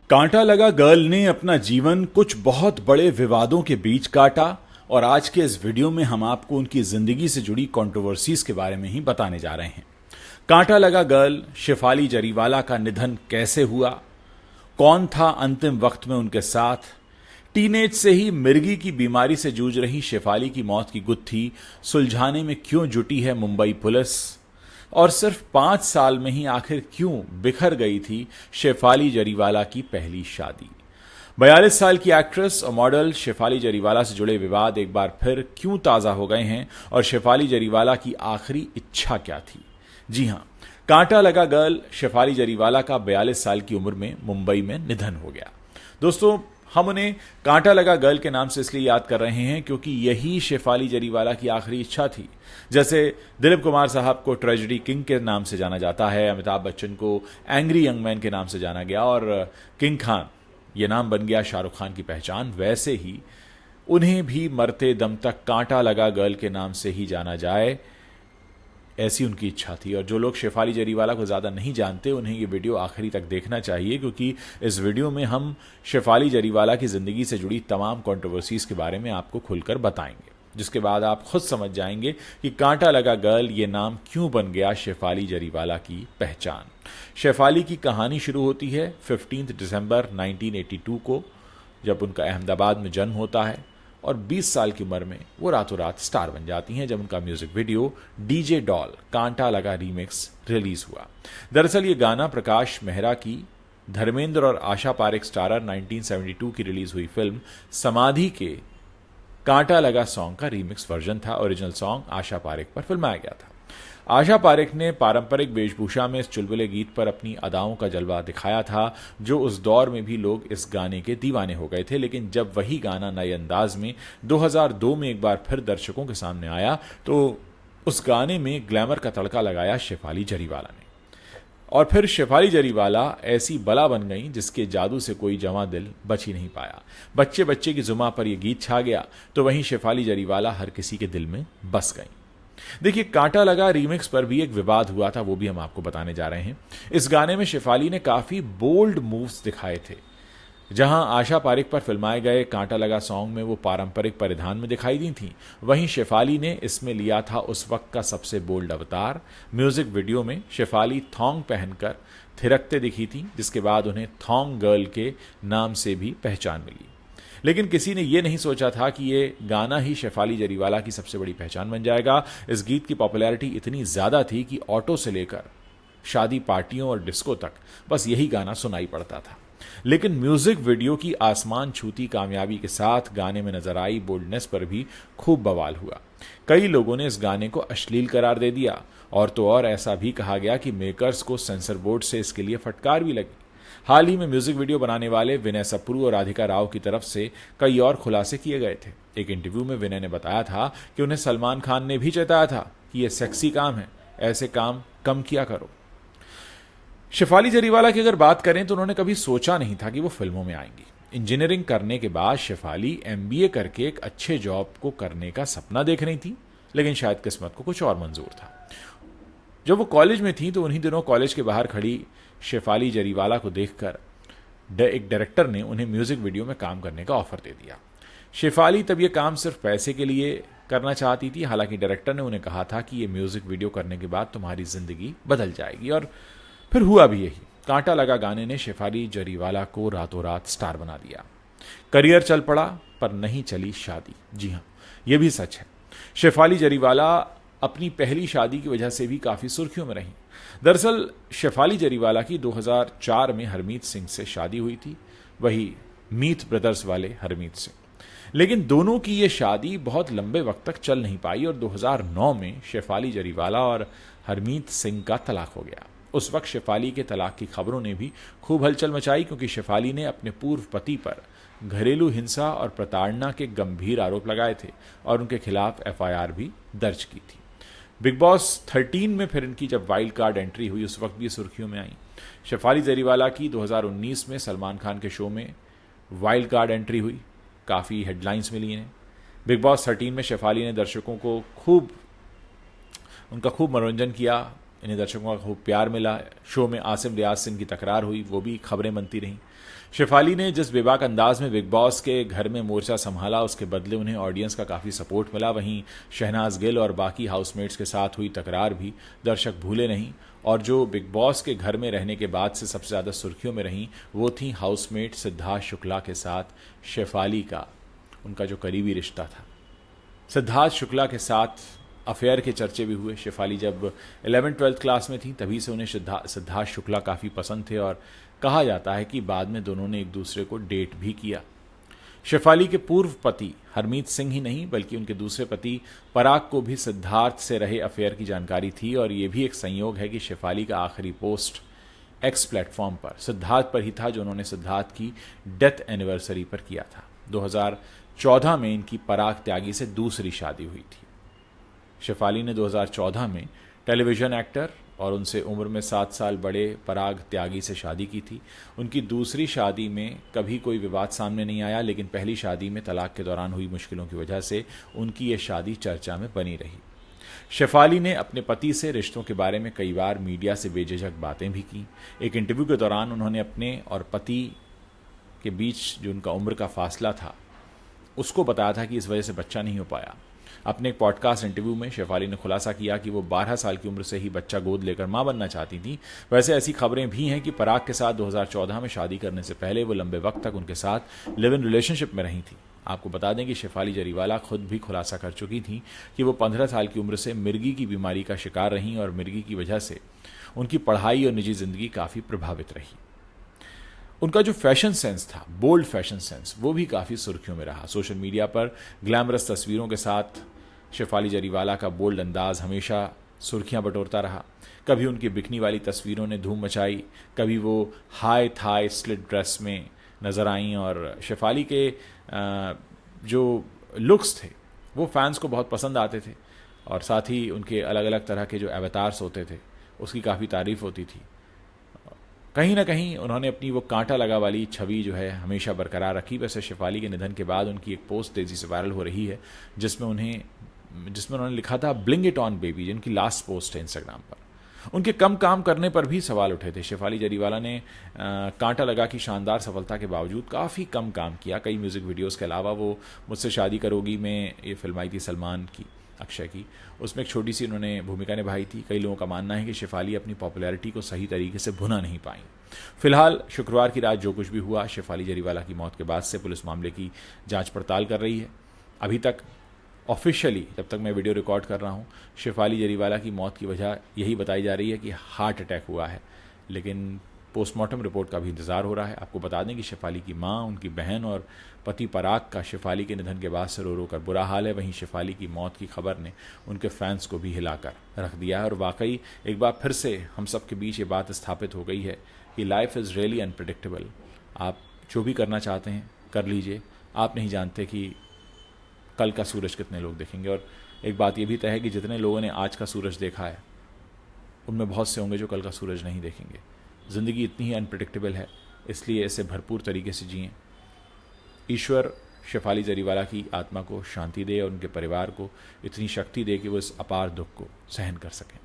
कांटा लगा गर्ल ने अपना जीवन कुछ बहुत बड़े विवादों के बीच काटा और आज के इस वीडियो में हम आपको उनकी जिंदगी से जुड़ी कंट्रोवर्सीज के बारे में ही बताने जा रहे हैं। कांटा लगा गर्ल शेफाली जरीवाला का निधन कैसे हुआ, कौन था अंतिम वक्त में उनके साथ, टीनेज से ही मिर्गी की बीमारी से जूझ रही शेफाली की मौत की गुत्थी सुलझाने में क्यों जुटी है मुंबई पुलिस, और सिर्फ 5 साल में ही आखिर क्यों बिखर गई थी शेफाली जरीवाला की पहली शादी। 42 साल की एक्ट्रेस और मॉडल शेफाली जरीवाला से जुड़े विवाद एक बार फिर क्यों ताजा हो गए हैं और शेफाली जरीवाला की आखिरी इच्छा क्या थी। जी हां, कांटा लगा गर्ल शेफाली जरीवाला का 42 साल की उम्र में मुंबई में निधन हो गया। दोस्तों, हम उन्हें कांटा लगा गर्ल के नाम से इसलिए याद कर रहे हैं क्योंकि यही शेफाली जरीवाला की आखिरी इच्छा थी। जैसे दिलीप कुमार साहब को ट्रेजेडी किंग के नाम से जाना जाता है, अमिताभ बच्चन को एंग्री यंग मैन के नाम से जाना गया और किंग खान ये नाम बन गया शाहरुख खान की पहचान, वैसे ही उन्हें भी मरते दम तक कांटा लगा गर्ल के नाम से ही जाना जाए, ऐसी उनकी इच्छा थी। और जो लोग शेफाली जरीवाला को ज़्यादा नहीं जानते उन्हें ये वीडियो आखिरी तक देखना चाहिए क्योंकि इस वीडियो में हम शेफाली जरीवाला की ज़िंदगी से जुड़ी तमाम कंट्रोवर्सीज के बारे में आपको खुलकर बताएंगे, जिसके बाद आप खुद समझ जाएंगे कि कांटा लगा गर्ल ये नाम क्यों बन गया शेफाली जरीवाला की पहचान। शेफाली की कहानी शुरू होती है 15 दिसंबर 1982 को, जब उनका अहमदाबाद में जन्म होता है और 20 साल की उम्र में वो रातों रात स्टार बन जाती हैं जब उनका म्यूजिक वीडियो डीजे डॉल कांटा लगा रीमिक्स रिलीज हुआ। दरअसल ये गाना प्रकाश मेहरा की धर्मेंद्र और आशा पारेख स्टारर 1972 की रिलीज हुई फिल्म समाधि के कांटा लगा सॉन्ग का रीमिक्स वर्जन था। ओरिजिनल सॉन्ग आशा पारेख पर फिल्माया गया था। आशा पारेख ने पारंपरिक वेशभूषा में इस चुलबुले गीत पर अपनी अदाओं का जलवा दिखाया था, जो उस दौर में भी लोग इस गाने के दीवाने हो गए थे। लेकिन जब वही गाना नए अंदाज में 2002 में एक बार फिर दर्शकों के सामने आया तो उस गाने में ग्लैमर का तड़का लगाया शेफाली जरीवाला ने, और फिर शेफाली जरीवाला ऐसी बला बन गई जिसके जादू से कोई जवां दिल बच ही नहीं पाया। बच्चे बच्चे की जुमा पर यह गीत छा गया तो वहीं शेफाली जरीवाला हर किसी के दिल में बस गई। देखिए, कांटा लगा रीमिक्स पर भी एक विवाद हुआ था, वो भी हम आपको बताने जा रहे हैं। इस गाने में शेफाली ने काफी बोल्ड मूव्स दिखाए थे। जहां आशा पारेख पर फिल्माए गए कांटा लगा सॉन्ग में वो पारंपरिक परिधान में दिखाई दी थी, वहीं शेफाली ने इसमें लिया था उस वक्त का सबसे बोल्ड अवतार। म्यूजिक वीडियो में शेफाली थॉन्ग पहनकर थिरकते दिखी थी, जिसके बाद उन्हें थॉन्ग गर्ल के नाम से भी पहचान मिली। लेकिन किसी ने यह नहीं सोचा था कि ये गाना ही शेफाली जरीवाला की सबसे बड़ी पहचान बन जाएगा। इस गीत की पॉपुलैरिटी इतनी ज्यादा थी कि ऑटो से लेकर शादी पार्टियों और डिस्को तक बस यही गाना सुनाई पड़ता था। लेकिन म्यूजिक वीडियो की आसमान छूती कामयाबी के साथ गाने में नजर आई बोल्डनेस पर भी खूब बवाल हुआ। कई लोगों ने इस गाने को अश्लील करार दे दिया, और तो और ऐसा भी कहा गया कि मेकर्स को सेंसर बोर्ड से इसके लिए फटकार भी लगी। हाल ही में म्यूजिक वीडियो बनाने वाले विनय सप्रू और राधिका राव की तरफ से कई और खुलासे किए गए थे। एक इंटरव्यू में विनय ने बताया था कि उन्हें सलमान खान ने भी चेताया था कि यह सेक्सी काम है, ऐसे काम कम किया करो। शेफाली जरीवाला की अगर बात करें तो उन्होंने कभी सोचा नहीं था कि वो फिल्मों में आएंगी। इंजीनियरिंग करने के बाद शेफाली MBA करके एक अच्छे जॉब को करने का सपना देख रही थी, लेकिन शायद किस्मत को कुछ और मंजूर था। जब वो कॉलेज में थी तो उन्हीं दिनों कॉलेज के बाहर खड़ी शेफाली जरीवाला को देखकर एक डायरेक्टर ने उन्हें म्यूजिक वीडियो में काम करने का ऑफर दे दिया। शेफाली तब ये काम सिर्फ पैसे के लिए करना चाहती थी। हालांकि डायरेक्टर ने उन्हें कहा था कि ये म्यूजिक वीडियो करने के बाद तुम्हारी जिंदगी बदल जाएगी, और फिर हुआ भी यही। कांटा लगा गाने ने शेफाली जरीवाला को रातों रात स्टार बना दिया। करियर चल पड़ा पर नहीं चली शादी। जी हां, यह भी सच है। शेफाली जरीवाला अपनी पहली शादी की वजह से भी काफी सुर्खियों में रही। दरअसल शेफाली जरीवाला की 2004 में हरमीत सिंह से शादी हुई थी, वही मीत ब्रदर्स वाले हरमीत सिंह। लेकिन दोनों की ये शादी बहुत लंबे वक्त तक चल नहीं पाई और 2009 में शेफाली जरीवाला और हरमीत सिंह का तलाक हो गया। उस वक्त शेफाली के तलाक की खबरों ने भी खूब हलचल मचाई, क्योंकि शेफाली ने अपने पूर्व पति पर घरेलू हिंसा और प्रताड़ना के गंभीर आरोप लगाए थे और उनके खिलाफ FIR भी दर्ज की थी। बिग बॉस 13 में फिर इनकी जब वाइल्ड कार्ड एंट्री हुई उस वक्त भी सुर्खियों में आई। शेफाली जरीवाला की 2019 में सलमान खान के शो में वाइल्ड कार्ड एंट्री हुई, काफ़ी हेडलाइंस मिली इन्हें। बिग बॉस 13 में शेफाली ने दर्शकों को उनका खूब मनोरंजन किया, इन्हें दर्शकों का खूब प्यार मिला। शो में आसिम रियाज से इनकी तकरार हुई, वो भी खबरें बनती रहीं। शेफाली ने जिस बेबाक अंदाज में बिग बॉस के घर में मोर्चा संभाला, उसके बदले उन्हें ऑडियंस का काफ़ी सपोर्ट मिला। वहीं शहनाज गिल और बाकी हाउसमेट्स के साथ हुई तकरार भी दर्शक भूले नहीं। और जो बिग बॉस के घर में रहने के बाद से सबसे ज़्यादा सुर्खियों में रहीं, वो थी हाउसमेट सिद्धार्थ शुक्ला के साथ शेफाली का उनका जो करीबी रिश्ता था। सिद्धार्थ शुक्ला के साथ अफेयर के चर्चे भी हुए। शेफाली जब 11वीं-12वीं क्लास में थी तभी से उन्हें सिद्धार्थ शुक्ला काफ़ी पसंद थे और कहा जाता है कि बाद में दोनों ने एक दूसरे को डेट भी किया। शेफाली के पूर्व पति हरमीत सिंह ही नहीं बल्कि उनके दूसरे पति पराग को भी सिद्धार्थ से रहे अफेयर की जानकारी थी। और ये भी एक संयोग है कि शेफाली का आखिरी पोस्ट एक्स प्लेटफॉर्म पर सिद्धार्थ पर ही था, जो उन्होंने सिद्धार्थ की डेथ एनिवर्सरी पर किया था। 2014 में इनकी पराग त्यागी से दूसरी शादी हुई थी। शेफाली ने 2014 में टेलीविजन एक्टर और उनसे उम्र में 7 साल बड़े पराग त्यागी से शादी की थी। उनकी दूसरी शादी में कभी कोई विवाद सामने नहीं आया, लेकिन पहली शादी में तलाक के दौरान हुई मुश्किलों की वजह से उनकी ये शादी चर्चा में बनी रही। शेफाली ने अपने पति से रिश्तों के बारे में कई बार मीडिया से बेझिझक बातें भी की। एक इंटरव्यू के दौरान उन्होंने अपने और पति के बीच जो उनका उम्र का फासला था उसको बताया था कि इस वजह से बच्चा नहीं हो पाया। अपने एक पॉडकास्ट इंटरव्यू में शेफाली ने खुलासा किया कि वो 12 साल की उम्र से ही बच्चा गोद लेकर मां बनना चाहती थी। वैसे ऐसी खबरें भी हैं कि पराग के साथ 2014 में शादी करने से पहले वो लंबे वक्त तक उनके साथ लिव इन रिलेशनशिप में रही थी। आपको बता दें कि शेफाली जरीवाला खुद भी खुलासा कर चुकी थी कि वो 15 साल की उम्र से मिर्गी की बीमारी का शिकार रहीं और मिर्गी की वजह से उनकी पढ़ाई और निजी जिंदगी काफ़ी प्रभावित रही। उनका जो फैशन सेंस था, बोल्ड फैशन सेंस, वो भी काफ़ी सुर्खियों में रहा। सोशल मीडिया पर ग्लैमरस तस्वीरों के साथ शेफाली जरीवाला का बोल्ड अंदाज हमेशा सुर्खियां बटोरता रहा। कभी उनकी बिकनी वाली तस्वीरों ने धूम मचाई, कभी वो हाई थाई स्लिट ड्रेस में नजर आईं। और शेफाली के जो लुक्स थे वो फैंस को बहुत पसंद आते थे और साथ ही उनके अलग अलग तरह के जो अवतार्स होते थे उसकी काफ़ी तारीफ होती थी। कहीं ना कहीं उन्होंने अपनी वो कांटा लगा वाली छवि जो है हमेशा बरकरार रखी। वैसे शेफाली के निधन के बाद उनकी एक पोस्ट तेजी से वायरल हो रही है जिसमें उन्होंने लिखा था ब्लिंग इट ऑन बेबी, जिनकी लास्ट पोस्ट है इंस्टाग्राम पर। उनके कम काम करने पर भी सवाल उठे थे। शेफाली जरीवाला ने कांटा लगा की शानदार सफलता के बावजूद काफ़ी कम काम किया। कई म्यूज़िक वीडियोस के अलावा वो मुझसे शादी करोगी में ये फिल्म आई थी सलमान की, अक्षय की, उसमें एक छोटी सी उन्होंने भूमिका निभाई थी। कई लोगों का मानना है कि शेफाली अपनी पॉपुलैरिटी को सही तरीके से भुना नहीं पाई। फिलहाल शुक्रवार की रात जो कुछ भी हुआ, शेफाली जरीवाला की मौत के बाद से पुलिस मामले की जांच पड़ताल कर रही है। अभी तक ऑफिशियली, जब तक मैं वीडियो रिकॉर्ड कर रहा हूँ, शेफाली जरीवाला की मौत की वजह यही बताई जा रही है कि हार्ट अटैक हुआ है, लेकिन पोस्टमार्टम रिपोर्ट का भी इंतजार हो रहा है। आपको बता दें कि शेफाली की मां, उनकी बहन और पति पराग का शेफाली के निधन के बाद से रो रो कर बुरा हाल है। वहीं शेफाली की मौत की खबर ने उनके फैंस को भी हिलाकर रख दिया है और वाकई एक बार फिर से हम सब के बीच ये बात स्थापित हो गई है कि लाइफ इज़ रियली अनप्रेडिक्टेबल। आप जो भी करना चाहते हैं कर लीजिए, आप नहीं जानते कि कल का सूरज कितने लोग देखेंगे। और एक बात ये भी तय है कि जितने लोगों ने आज का सूरज देखा है उनमें बहुत से होंगे जो कल का सूरज नहीं देखेंगे। ज़िंदगी इतनी ही अनप्रेडिक्टेबल है, इसलिए इसे भरपूर तरीके से जिएं। ईश्वर शेफाली जरीवाला की आत्मा को शांति दे और उनके परिवार को इतनी शक्ति दे कि वो इस अपार दुख को सहन कर सकें।